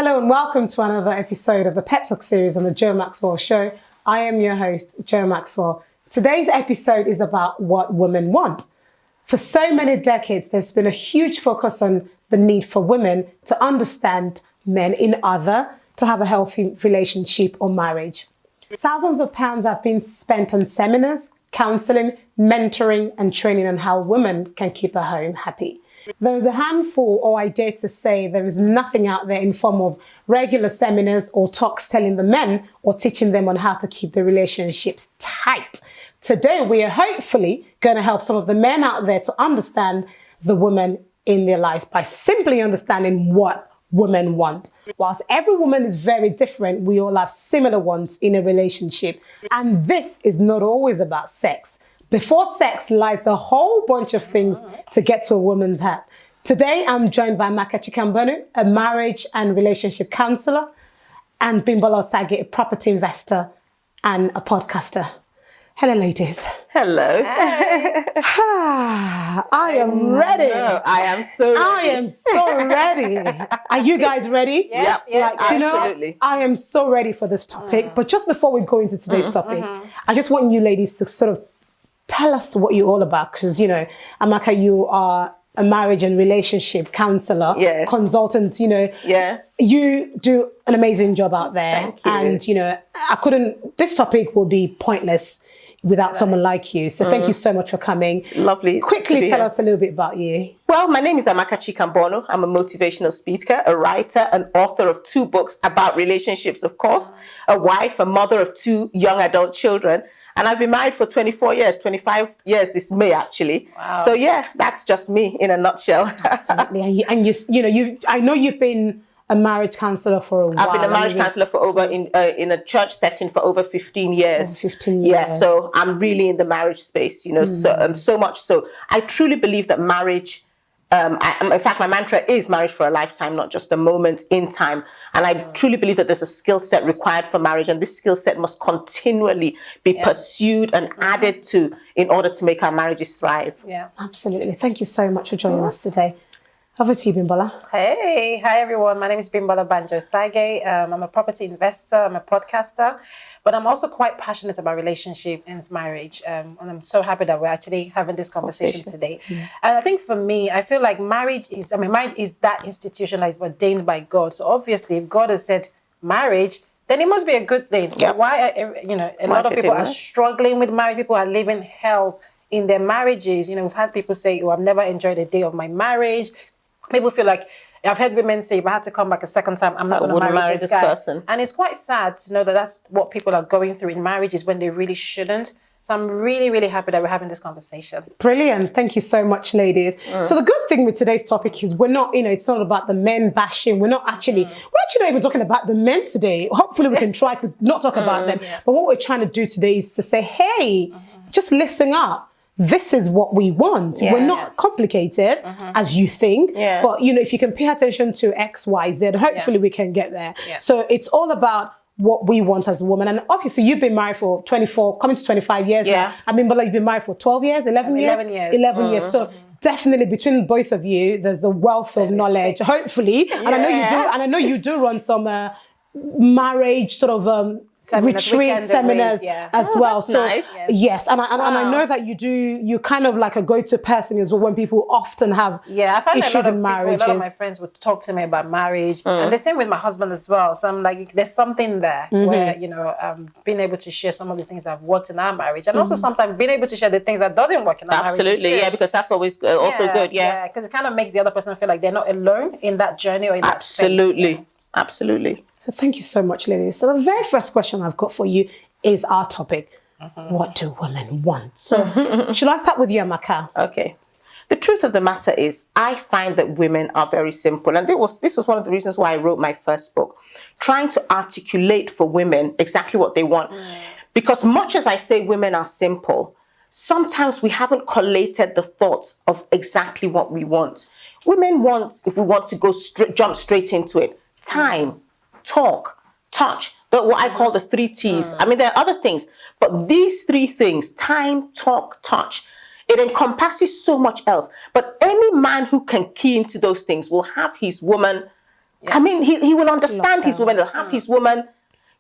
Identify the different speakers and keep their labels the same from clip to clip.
Speaker 1: Hello and welcome to another episode of the Pep Talk series on the Joe Maxwell Show. I am your host, Joe Maxwell. Today's episode is about what women want. For so many decades, there's been a huge focus on the need for women to understand men in other, to have a healthy relationship or marriage. Thousands of pounds have been spent on seminars, counseling, mentoring, and training on how women can keep a home happy. There is a handful, or I dare to say, there is nothing out there in form of regular seminars or talks telling the men or teaching them on how to keep the relationships tight. Today, we are hopefully going to help some of the men out there to understand the women in their lives by simply understanding what women want. Whilst every woman is very different, we all have similar wants in a relationship. And this is not always about sex. Before sex lies a whole bunch of things to get to a woman's heart. Today, I'm joined by Amaka Chikambonu, a marriage and relationship counselor, and Bimbola Osage, a property investor and a podcaster. Hello, ladies.
Speaker 2: Hello.
Speaker 1: I am ready.
Speaker 2: I am so ready.
Speaker 1: I am so ready. Are you guys ready?
Speaker 2: Yes, absolutely.
Speaker 1: I am so ready for this topic. But just before we go into today's topic, I just want you ladies to sort of tell us what you're all about. Because, you know, Amaka, you are a marriage and relationship counselor, consultant, you do an amazing job out there.
Speaker 2: Thank you.
Speaker 1: And, this topic will be pointless without someone like you. So thank you so much for coming.
Speaker 2: Lovely.
Speaker 1: Quickly tell us a little bit about you.
Speaker 2: Well, my name is Amaka Chikambonu. I'm a motivational speaker, a writer, an author of 2 books about relationships, of course, a wife, a mother of 2 young adult children. And I've been married for 24 years, 25 years this May, actually. Wow. So yeah, that's just me in a nutshell.
Speaker 1: Absolutely. I know you've been a marriage counselor for a while.
Speaker 2: I've been a marriage counselor for over in a church setting for over 15 years.
Speaker 1: 15 years.
Speaker 2: Yeah, so I'm really in the marriage space, so much so. I truly believe that marriage, in fact, my mantra is marriage for a lifetime, not just a moment in time. And I truly believe that there's a skill set required for marriage, and this skill set must continually be pursued and added to in order to make our marriages thrive.
Speaker 1: Yeah, absolutely. Thank you so much for joining us today. Over to you, Bimbola.
Speaker 3: Hey, hi everyone. My name is Bimbola Banjo-Sage. I'm a property investor. I'm a podcaster, but I'm also quite passionate about relationship and marriage. And I'm so happy that we're actually having this conversation today. Yeah. And I think for me, I feel like marriage is that institution that is ordained by God. So obviously, if God has said marriage, then it must be a good thing. Yep. Why, a lot of people are struggling with marriage. People are living hell in their marriages. We've had people say, "Oh, I've never enjoyed a day of my marriage." People feel like, I've heard women say, if I had to come back a second time, I'm not going to marry this guy. Person. And it's quite sad to know that that's what people are going through in marriages when they really shouldn't. So I'm really, really happy that we're having this conversation.
Speaker 1: Brilliant. Thank you so much, ladies. So the good thing with today's topic is we're not, it's not about the men bashing. We're actually not even talking about the men today. Hopefully we can try to not talk about them. Yeah. But what we're trying to do today is to say, hey, just listen up. This is what we want. We're not complicated as you think, but if you can pay attention to X, Y, Z, hopefully we can get there. Yeah. So it's all about what we want as a woman. And obviously you've been married for 24, coming to 25 years now. I mean, but you've been married for 12 years, 11 years?
Speaker 3: 11 years.
Speaker 1: 11 years. So definitely between both of you, there's a wealth of knowledge, hopefully. And I know you do run some marriage sort of retreat seminars as well. So nice. Yes, and I know that you kind of like a go-to person as well when people often have issues in marriages.
Speaker 3: A lot of my friends would talk to me about marriage, and the same with my husband as well. So I'm like, there's something there where being able to share some of the things that have worked in our marriage, and also sometimes being able to share the things that doesn't work in our marriage.
Speaker 2: Absolutely, because that's always also good.
Speaker 3: Yeah, because it kind of makes the other person feel like they're not alone in that journey or in that space.
Speaker 2: Absolutely.
Speaker 1: So thank you so much, ladies. So the very first question I've got for you is our topic. What do women want? So should I start with you, Amaka?
Speaker 2: Okay. The truth of the matter is, I find that women are very simple. And this was one of the reasons why I wrote my first book, trying to articulate for women exactly what they want. Because much as I say women are simple, sometimes we haven't collated the thoughts of exactly what we want. Women want, if we want to go jump straight into it, time, talk, touch, what I call the 3 T's. I mean, there are other things, but these 3 things, time, talk, touch, it encompasses so much else. But any man who can key into those things will have his woman I mean, he will understand his
Speaker 1: Lockdown.
Speaker 2: woman. He'll have his woman.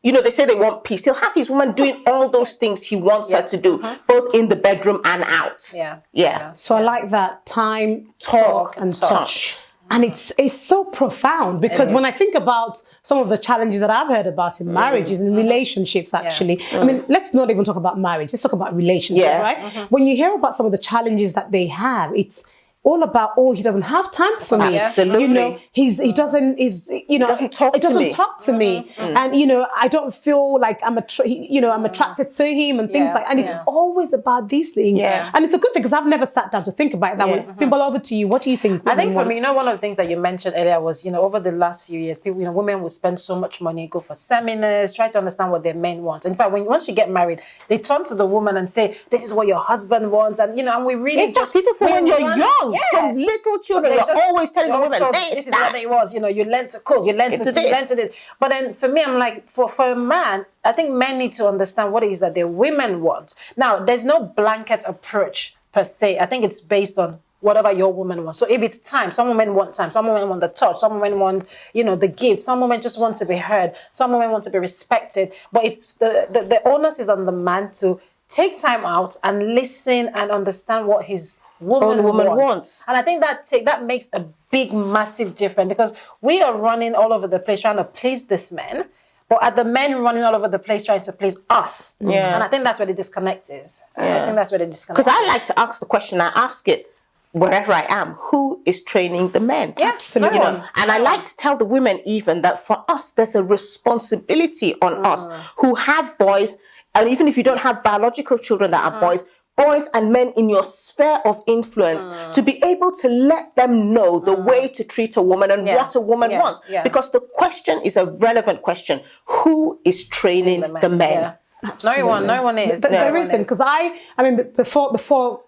Speaker 2: You know, they say they want peace. He'll have his woman doing all those things he wants her to do, both in the bedroom and out. Yeah.
Speaker 1: So I like that time, talk, and touch. And it's so profound because when I think about some of the challenges that I've heard about in marriages and relationships, actually, I mean, let's not even talk about marriage. Let's talk about relationships, right? When you hear about some of the challenges that they have, it's all about, oh, he doesn't have time for me.
Speaker 2: Absolutely.
Speaker 1: You know, he doesn't talk to me. And, you know, I don't feel like I'm attracted to him and things like, and it's always about these things. And it's a good thing because I've never sat down to think about it that way. Bimbola, over to you. What do you think?
Speaker 3: I think for me, you know, one of the things that you mentioned earlier was, you know, over the last few years, people, you know, women will spend so much money, go for seminars, try to understand what their men want. In fact, once you get married, they turn to the woman and say, this is what your husband wants. And, you know, and we really
Speaker 2: It's just even from when you're young. From little children, you're always telling the women,
Speaker 3: this is what they want. You know, you learn to cook, you learn to this. But then for me, I'm like, for a man, I think men need to understand what it is that their women want. Now, there's no blanket approach per se. I think it's based on whatever your woman wants. So if it's time, some women want time, some women want the touch, some women want, you know, the gift, some women just want to be heard, some women want to be respected. But it's the onus is on the man to take time out and listen and understand what his woman wants. And I think that makes a big, massive difference because we are running all over the place trying to please this man, but are the men running all over the place trying to please us? And I think that's where the disconnect is. I think that's where the disconnect is.
Speaker 2: Because I like to ask the question, I ask it wherever I am, who is training the men?
Speaker 1: Absolutely.
Speaker 2: You know, and I like to tell the women even that for us, there's a responsibility on us who have boys, and even if you don't have biological children that are boys and men in your sphere of influence, to be able to let them know the way to treat a woman and what a woman wants. Because the question is a relevant question. Who is training the men?
Speaker 3: No one is.
Speaker 1: There isn't, because I mean, before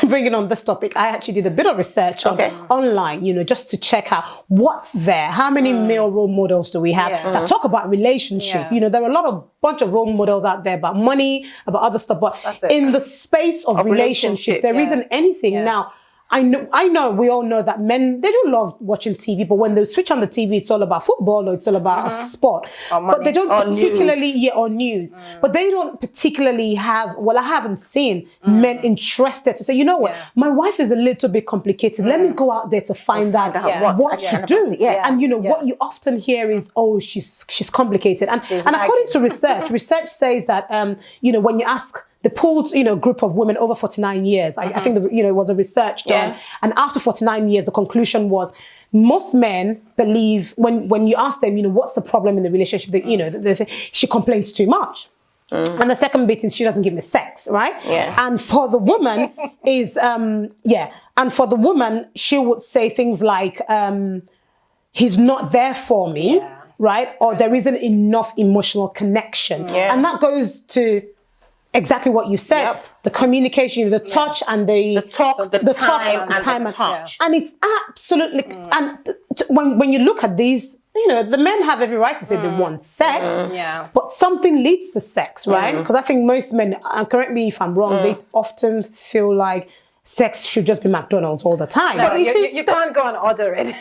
Speaker 1: bringing on this topic, I actually did a bit of research online, you know, just to check out what's there. How many male role models do we have that talk about relationship? You know, there are a bunch of role models out there about money, about other stuff, but in the space of relationship, there isn't anything now. I know, we all know that men, they do love watching TV, but when they switch on the TV, it's all about football or it's all about a sport. But they don't particularly, or news. But they don't particularly have, I haven't seen men interested to say, you know what, my wife is a little bit complicated. Let me go out there to find out what to do. And you know, what you often hear is, oh, she's complicated. And according to research says that, you know, when you ask the pooled, you know, group of women over 49 years, I think, you know, it was a research done. And after 49 years, the conclusion was most men believe when you ask them, you know, what's the problem in the relationship, that, you know, they say she complains too much. And the second bit is she doesn't give me sex, right? And for the woman and for the woman, she would say things like, he's not there for me, right? Or there isn't enough emotional connection. And that goes to exactly what you said, the communication, the touch, and the time and touch. And it's absolutely, and when you look at these, you know, the men have every right to say they want sex, but something leads to sex, right? Because I think most men, and correct me if I'm wrong, they often feel like sex should just be McDonald's all the time.
Speaker 3: No, you can't go and order it.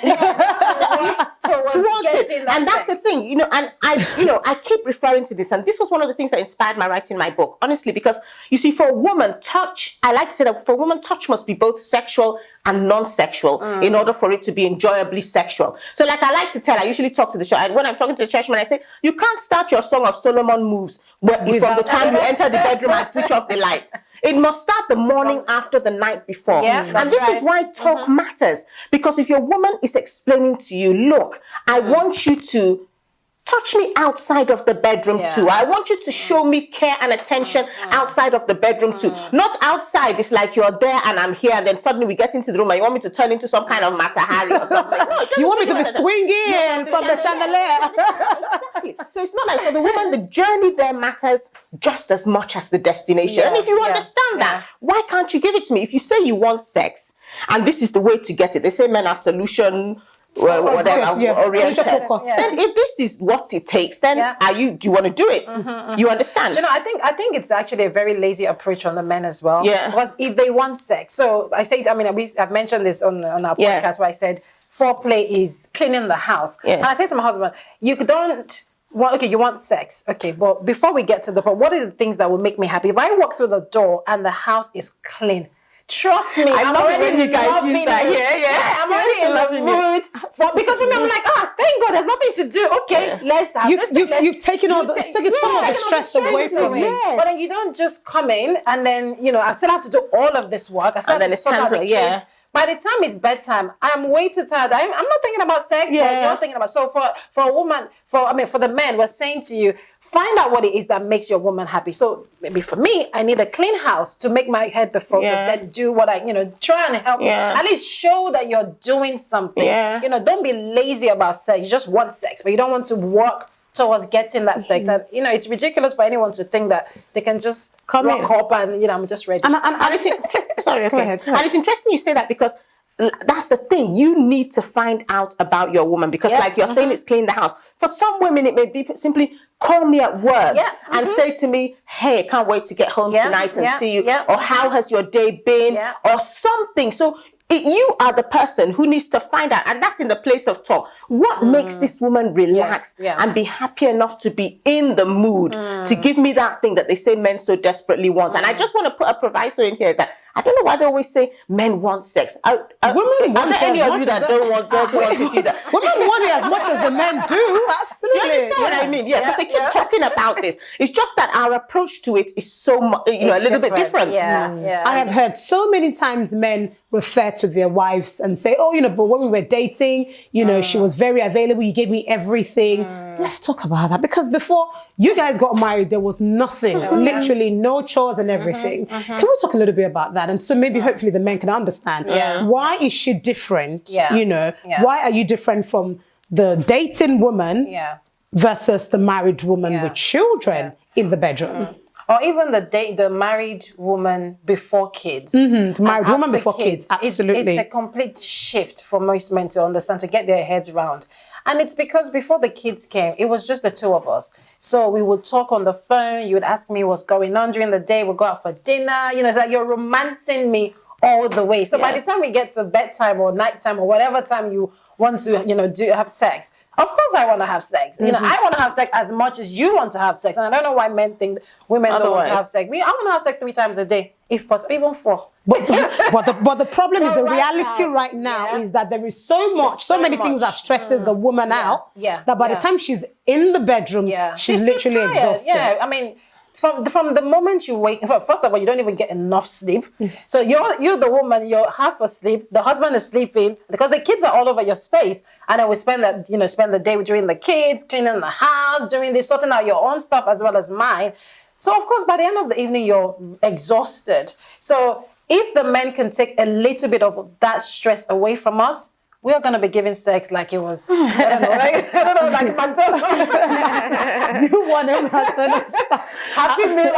Speaker 2: Towards it. And that's the thing, you know, and I keep referring to this, and this was one of the things that inspired my writing my book, honestly, because you see, for a woman, touch, I like to say that for a woman, touch must be both sexual and non-sexual in order for it to be enjoyably sexual. So like I like to tell, I usually talk to the church, and when I'm talking to the churchman, I say, you can't start your Song of Solomon moves from the time you enter the bedroom and switch off the light. It must start the morning after the night before. And this is why talk matters. Because if your woman is explaining to you, look, I want you to touch me outside of the bedroom too. I want you to show me care and attention outside of the bedroom too. Not outside, it's like you're there and I'm here, and then suddenly we get into the room and you want me to turn into some kind of Mata Hari or something.
Speaker 1: You want me to be swinging from the chandelier.
Speaker 2: Exactly. So it's not like, for the woman, the journey there matters just as much as the destination. And if you understand that, why can't you give it to me? If you say you want sex and this is the way to get it, they say men are solution oriented. Then if this is what it takes, then do you want to do it? You understand?
Speaker 3: You know, I think it's actually a very lazy approach on the men as well. Because if they want sex, so I say, I mean, I've mentioned this on our podcast where I said, foreplay is cleaning the house.
Speaker 2: Yeah.
Speaker 3: And I say to my husband, you don't. Well, okay, you want sex. Okay, but before we get to the point, what are the things that will make me happy? If I walk through the door and the house is clean, trust me, I'm
Speaker 2: love it
Speaker 3: already
Speaker 2: when you guys
Speaker 3: loving
Speaker 2: use that.
Speaker 3: it.
Speaker 2: Yeah.
Speaker 3: I'm already in
Speaker 2: Loving
Speaker 3: the
Speaker 2: it.
Speaker 3: mood. But because for me, I'm like, thank God, there's nothing to do. Okay, let's have this.
Speaker 1: You've taken all the taken some of the stress away from
Speaker 3: me.
Speaker 1: me.
Speaker 3: But then you don't just come in and then, I still have to do all of this work. I still
Speaker 2: And
Speaker 3: have
Speaker 2: then
Speaker 3: to
Speaker 2: it's
Speaker 3: sort
Speaker 2: time
Speaker 3: out the
Speaker 2: for-
Speaker 3: kids.
Speaker 2: yeah.
Speaker 3: By the time it's bedtime, I'm way too tired. I'm not thinking about sex, but you're thinking about. So for a woman, for the men, we're saying to you, find out what it is that makes your woman happy. So maybe for me, I need a clean house to make my head be focused. Then do what I, try and help. At least show that you're doing something. Don't be lazy about sex. You just want sex, but you don't want to work towards getting that sex. And it's ridiculous for anyone to think that they can just rock up and I'm just ready.
Speaker 2: And it's, sorry, okay.
Speaker 1: Go ahead.
Speaker 2: And it's interesting you say that because that's the thing. You need to find out about your woman because, like you're saying, it's clean the house. For some women, it may be simply call me at work and say to me, "Hey, I can't wait to get home tonight and see you," or "How has your day been?" or something. So you are the person who needs to find out, and that's in the place of talk. What makes this woman relax and be happy enough to be in the mood to give me that thing that they say men so desperately want? And I just want to put a proviso in here is that I don't know why they always say men want sex.
Speaker 1: Women want
Speaker 2: are there any of you that don't want girls who want to do that?
Speaker 1: Women want it as much as the men do. Absolutely.
Speaker 2: Do you understand what I mean? Yeah, because they keep talking about this. It's just that our approach to it is so much, a little bit different.
Speaker 1: I have heard so many times men refer to their wives and say, "Oh, but when we were dating, she was very available. You gave me everything." Let's talk about that because before you guys got married, there was nothing, literally no chores and everything. Can we talk a little bit about that? And so maybe hopefully the men can understand why is she different? Why are you different from the dating woman versus the married woman with children in the bedroom?
Speaker 3: Or even the married woman before kids.
Speaker 1: The married woman before kids, absolutely.
Speaker 3: It's a complete shift for most men to understand, to get their heads around. And it's because before the kids came, it was just the two of us. So we would talk on the phone. You would ask me what's going on during the day. We'd go out for dinner. It's like you're romancing me all the way. So by the time we get to bedtime or nighttime or whatever time you want to, have sex, of course I want to have sex. I want to have sex as much as you want to have sex. And I don't know why men think women don't want to have sex. I want to have sex 3 times a day, if possible, even 4.
Speaker 1: But the problem is the reality right now is that there is so many things that stresses the woman out that by the time she's in the bedroom, she's literally exhausted.
Speaker 3: Yeah, I mean, from the moment you wake, first of all, you don't even get enough sleep. So you're the woman, you're half asleep, the husband is sleeping because the kids are all over your space. And then we spend the day during the kids, cleaning the house, doing this, sorting out your own stuff as well as mine. So of course, by the end of the evening, you're exhausted. So if the men can take a little bit of that stress away from us, we are going to be giving sex like it was, like McDonald's.
Speaker 1: You want a McDonald's.
Speaker 3: Happy meal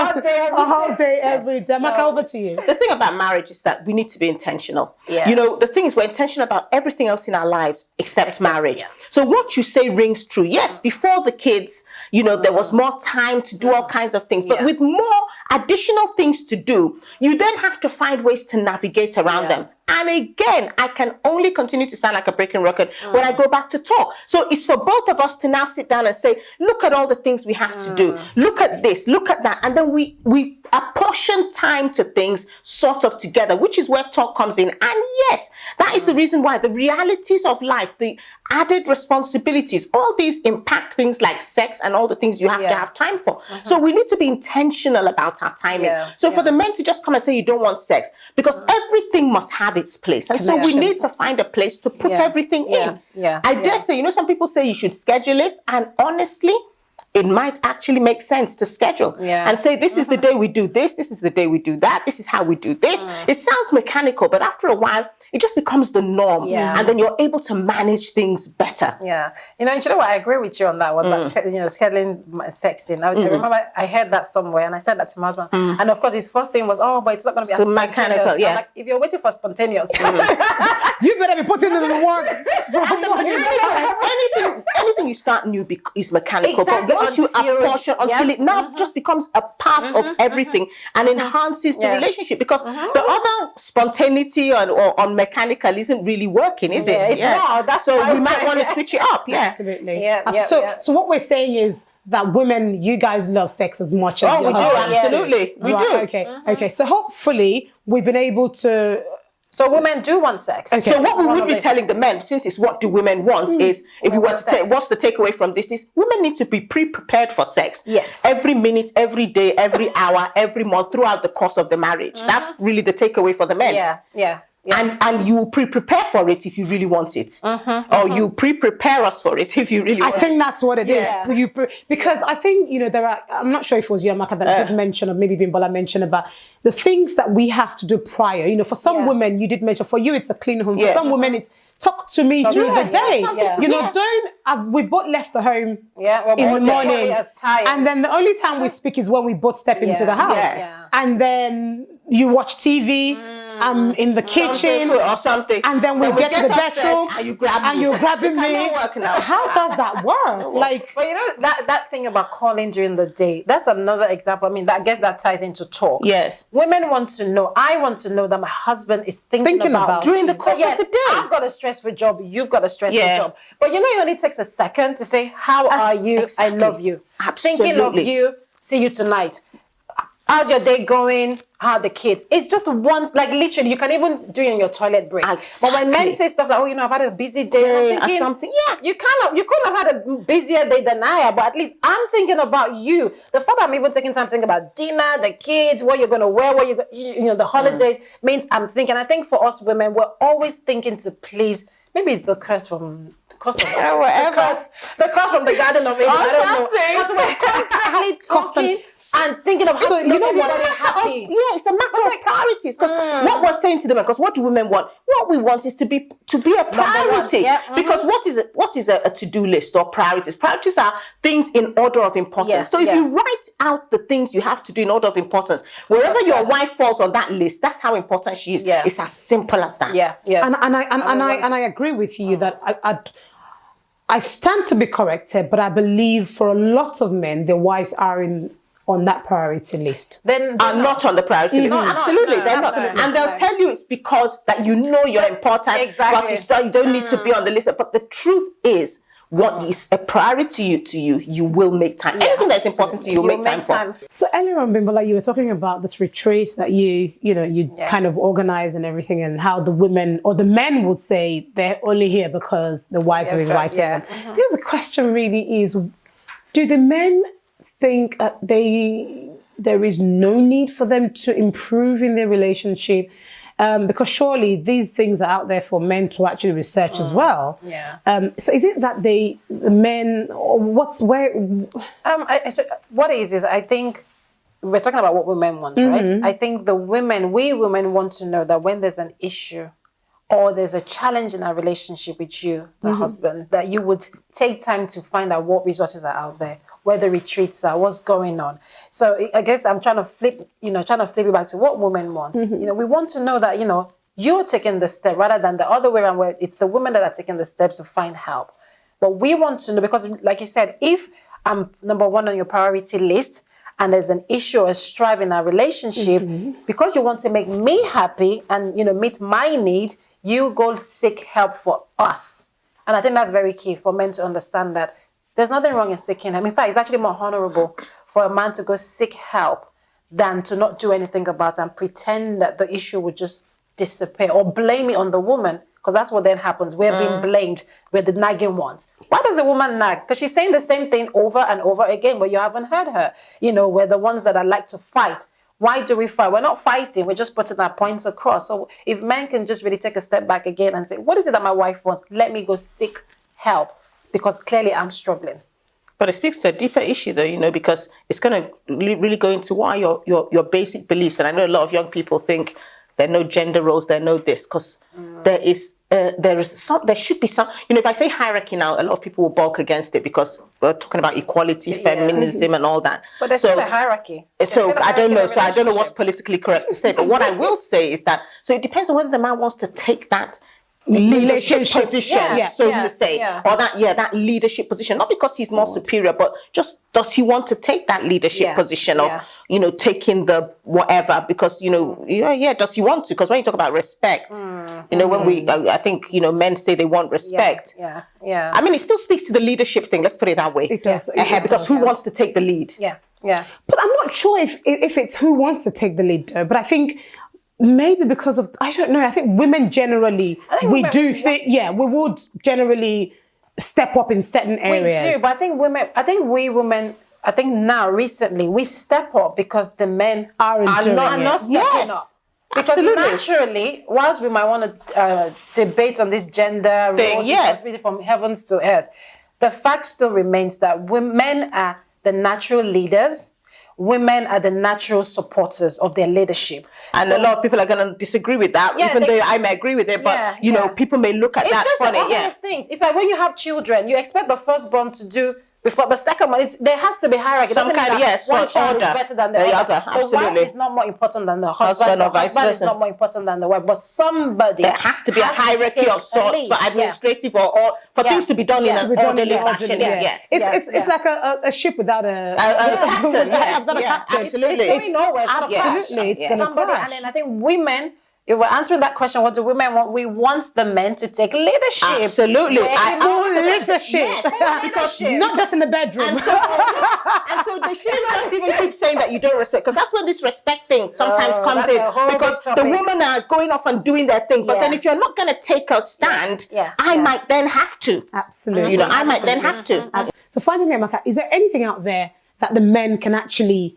Speaker 3: all day,
Speaker 1: every day. Maka, over to you.
Speaker 2: The thing about marriage is that we need to be intentional.
Speaker 3: Yeah.
Speaker 2: The thing is we're intentional about everything else in our lives except marriage. So what you say rings true. Yes, before the kids, there was more time to do all kinds of things. But with more additional things to do, you then have to find ways to navigate around them. And again, I can only continue to sound like a breaking record when I go back to talk. So it's for both of us to now sit down and say, look at all the things we have to do. Look at this, look at that. And then we apportion time to things sort of together, which is where talk comes in. And yes, that is the reason why the realities of life, the added responsibilities, all these impact things like sex and all the things you have to have time for. So we need to be intentional about our timing. So for the men to just come and say you don't want sex, because everything must have its place. And so we need to find a place to put everything in. I dare say, some people say you should schedule it. And honestly, it might actually make sense to schedule and say, this is the day we do this is the day we do that, this is how we do this. It sounds mechanical, but after a while, it just becomes the norm. And then you're able to manage things better.
Speaker 3: You know what? I agree with you on that one, but scheduling sex in. I remember I heard that somewhere and I said that to my husband. And of course, his first thing was, but it's not going to be
Speaker 2: so mechanical.
Speaker 3: I'm like, if you're waiting for spontaneous,
Speaker 1: you better be putting in the work.
Speaker 2: Anything you start new is mechanical, but once you apportion until it now just becomes a part of everything and enhances the relationship, because the other spontaneity or mechanical isn't really working, is
Speaker 3: Yeah,
Speaker 2: it?
Speaker 3: it's not. That's
Speaker 2: so
Speaker 3: why
Speaker 2: we might want to switch it up. Yeah.
Speaker 1: Absolutely.
Speaker 3: Yeah,
Speaker 1: So what we're saying is that women, you guys love sex as much as
Speaker 2: Oh, we
Speaker 1: your
Speaker 2: do.
Speaker 1: husbands
Speaker 2: Absolutely. We
Speaker 1: Right,
Speaker 2: do.
Speaker 1: Okay. Okay. So hopefully we've been able to.
Speaker 3: So women do want sex.
Speaker 1: Okay.
Speaker 2: So what we
Speaker 3: One
Speaker 2: would
Speaker 3: of
Speaker 2: be
Speaker 3: the-
Speaker 2: telling the men, since it's what do women want, is if we were to
Speaker 3: want
Speaker 2: take,
Speaker 3: sex.
Speaker 2: what's the takeaway from this is women need to be pre-prepared for sex.
Speaker 3: Yes.
Speaker 2: Every minute, every day, every hour, every month, throughout the course of the marriage. That's really the takeaway for the men.
Speaker 3: Yeah.
Speaker 2: And you pre-prepare for it if you really want it, or you pre-prepare us for it if you really
Speaker 1: I
Speaker 2: want
Speaker 1: think that's what it is.
Speaker 3: Yeah.
Speaker 1: Because I think, there are, I'm not sure if it was Yamaka that did mention, or maybe Bimbola mentioned about the things that we have to do prior. For some
Speaker 3: Yeah.
Speaker 1: women, you did mention, for you, it's a clean home. For
Speaker 2: Yeah.
Speaker 1: some women, it's talk to me through the
Speaker 3: me.
Speaker 1: day.
Speaker 3: Yeah.
Speaker 1: We both left the home
Speaker 3: Yeah, we're
Speaker 1: in the
Speaker 3: both
Speaker 1: morning.
Speaker 3: equally as tired.
Speaker 1: And then the only time we speak is when we both step into the house.
Speaker 2: Yes.
Speaker 3: Yeah.
Speaker 1: And then you watch TV, I'm in the kitchen.
Speaker 2: or something,
Speaker 1: And then we get to the
Speaker 2: upstairs
Speaker 1: bedroom,
Speaker 2: and you grab
Speaker 1: and
Speaker 2: me.
Speaker 1: you're grabbing me.
Speaker 2: That won't work now.
Speaker 1: How does that work? Like,
Speaker 3: But that thing about calling during the day, that's another example. I mean, I guess that ties into talk.
Speaker 2: Yes.
Speaker 3: Women want to know, I want to know that my husband is thinking about
Speaker 1: During
Speaker 2: the course of the day.
Speaker 3: I've got a stressful job, you've got a stressful
Speaker 2: Yeah.
Speaker 3: job. But it only takes a second to say, how are you?
Speaker 2: exactly.
Speaker 3: I love you. Thinking of
Speaker 2: Absolutely.
Speaker 3: you, see you tonight. How's your day going? How are the kids? It's just once, like literally, you can even do it in your toilet break. But when men
Speaker 2: Exactly.
Speaker 3: say stuff like, I've had a busy day, I'm
Speaker 2: or
Speaker 3: thinking,
Speaker 2: something, yeah.
Speaker 3: you couldn't have had a busier day than I have, but at least I'm thinking about you. The fact that I'm even taking time to think about dinner, the kids, what you're gonna wear, the holidays means I'm thinking. I think for us women, we're always thinking to please. Maybe it's the curse from
Speaker 2: whatever.
Speaker 3: the curse from the Garden of Eden. I don't
Speaker 2: something.
Speaker 3: know. But we're constantly talking and thinking of how
Speaker 1: So,
Speaker 3: to
Speaker 1: you
Speaker 3: make
Speaker 1: know what?
Speaker 3: somebody happy.
Speaker 2: It's a matter of priorities. Because what we're saying to them, because what do women want? What we want is to be a priority.
Speaker 3: Yeah,
Speaker 2: Because what is a to-do list or priorities? Priorities are things in order of importance.
Speaker 3: Yes,
Speaker 2: so if
Speaker 3: yeah.
Speaker 2: you write out the things you have to do in order of importance, wherever your wife falls on that list, that's how important she is.
Speaker 3: Yeah.
Speaker 2: It's as simple as that.
Speaker 3: Yeah.
Speaker 1: and I agree with you that I stand to be corrected, but I believe for a lot of men, their wives are on that priority list.
Speaker 3: Then
Speaker 2: Are not on the priority list.
Speaker 3: No,
Speaker 2: Absolutely,
Speaker 3: no,
Speaker 2: they're not.
Speaker 3: absolutely.
Speaker 2: And they'll tell you it's because that you're important,
Speaker 3: Exactly.
Speaker 2: but you don't need to be on the list. But the truth is, what is a priority to you, you will make time. Anything that's important to you, you'll make time for.
Speaker 1: So earlier on, Bimbola, you were talking about this retreat that you kind of organize and everything, and how the women or the men would say they're only here because the wives are inviting them. Here's the question: really, is do the men think there is no need for them to improve in their relationship? Because surely these things are out there for men to actually research as well.
Speaker 3: Yeah.
Speaker 1: So is it that the men, or
Speaker 3: what it is I think we're talking about what women want, right? I think we women want to know that when there's an issue or there's a challenge in our relationship with you, the husband, that you would take time to find out what resources are out there, where the retreats are, what's going on. So I guess I'm trying to flip it back to what women want. We want to know that, you're taking the step rather than the other way around where it's the women that are taking the steps to find help. But we want to know, because like you said, if I'm number one on your priority list and there's an issue or a strife in our relationship, because you want to make me happy and, meet my need, you go seek help for us. And I think that's very key for men to understand that there's nothing wrong in seeking help. In fact, it's actually more honorable for a man to go seek help than to not do anything about it and pretend that the issue would just disappear or blame it on the woman, because that's what then happens. We're being blamed. We're the nagging ones. Why does the woman nag? Because she's saying the same thing over and over again, but you haven't heard her. We're the ones that like to fight. Why do we fight? We're not fighting. We're just putting our points across. So if men can just really take a step back again and say, what is it that my wife wants? Let me go seek help, because clearly I'm struggling.
Speaker 2: But it speaks to a deeper issue, though, because it's going to really go into what are your basic beliefs. And I know a lot of young people think there are no gender roles, there are no this, because there should be some. If I say hierarchy now, a lot of people will balk against it because we're talking about equality, feminism, and all that.
Speaker 3: But there's still a hierarchy.
Speaker 2: So I don't know. So I don't know what's politically correct to say. But what I will say is that it depends on whether the man wants to take that leadership position,
Speaker 3: Yeah,
Speaker 2: so
Speaker 3: yeah,
Speaker 2: to say,
Speaker 3: yeah.
Speaker 2: or that leadership position, not because he's more superior, but just does he want to take that leadership
Speaker 3: Yeah,
Speaker 2: position of,
Speaker 3: yeah.
Speaker 2: taking the whatever, because, does he want to? Because when you talk about respect, when I think, men say they want respect.
Speaker 3: Yeah, yeah.
Speaker 2: I mean, it still speaks to the leadership thing. Let's put it that way.
Speaker 1: It does.
Speaker 2: Because who wants to take the lead?
Speaker 3: Yeah, yeah.
Speaker 1: But I'm not sure if it's who wants to take the lead, though. But I think maybe because of, I don't know, I think women generally, we would generally step up in certain areas.
Speaker 3: We do, but I think now recently we step up because the men
Speaker 1: are not
Speaker 3: stepping up. Because naturally, whilst we might want to debate on this gender roles responsibility from heavens to earth, the fact still remains that men are the natural leaders. Women are the natural supporters of their leadership.
Speaker 2: And a lot of people are going to disagree with that, even though I may agree with it. But, people may look at that funny.
Speaker 3: It's just of things. It's like when you have children, you expect the firstborn to do before the second one. There has to be hierarchy.
Speaker 2: Some kind of,
Speaker 3: one child is better than the other.
Speaker 2: Absolutely.
Speaker 3: The wife is not more important than the husband. The husband is not more important than the wife. But somebody...
Speaker 2: There has to be a hierarchy of sorts for administrative or for things to be done in an orderly fashion.
Speaker 1: It's like a ship without a
Speaker 2: captain.
Speaker 1: Absolutely.
Speaker 3: Absolutely.
Speaker 1: It's going to crash.
Speaker 3: And then I think women... If we're answering that question, what do women want? We want the men to take leadership.
Speaker 2: Absolutely.
Speaker 1: Leadership.
Speaker 2: Because
Speaker 1: not just in the bedroom.
Speaker 2: And so they shouldn't just even keep saying that you don't respect, because that's where this respect thing sometimes comes in. Because the women are going off and doing their thing. But then if you're not going to take a stand, I might then have to.
Speaker 1: Absolutely.
Speaker 2: I might then have to.
Speaker 1: So finally, Amaka, is there anything out there that the men can actually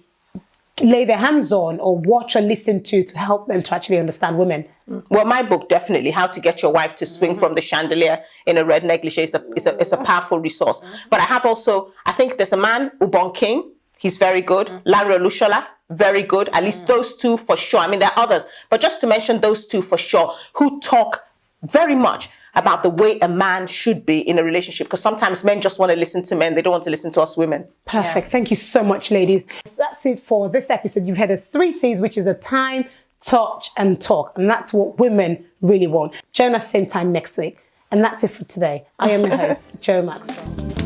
Speaker 1: lay their hands on or watch or listen to help them to actually understand women?
Speaker 2: Well, my book, definitely, How to Get Your Wife to Swing from the Chandelier in a Red Negligee, is a powerful resource. But I have also, I think there's a man, Ubon King, he's very good. Lanre Olusola, very good. At least those two for sure. I mean, there are others, but just to mention those two for sure, who talk very much about the way a man should be in a relationship, because sometimes men just want to listen to men, they don't want to listen to us women.
Speaker 1: Perfect. Thank you so much, ladies. That's it for this episode. You've heard of 3 T's, which is a time, touch and talk, and that's what women really want. Join us same time next week, and that's it for today. I am your host, Jo Maxwell.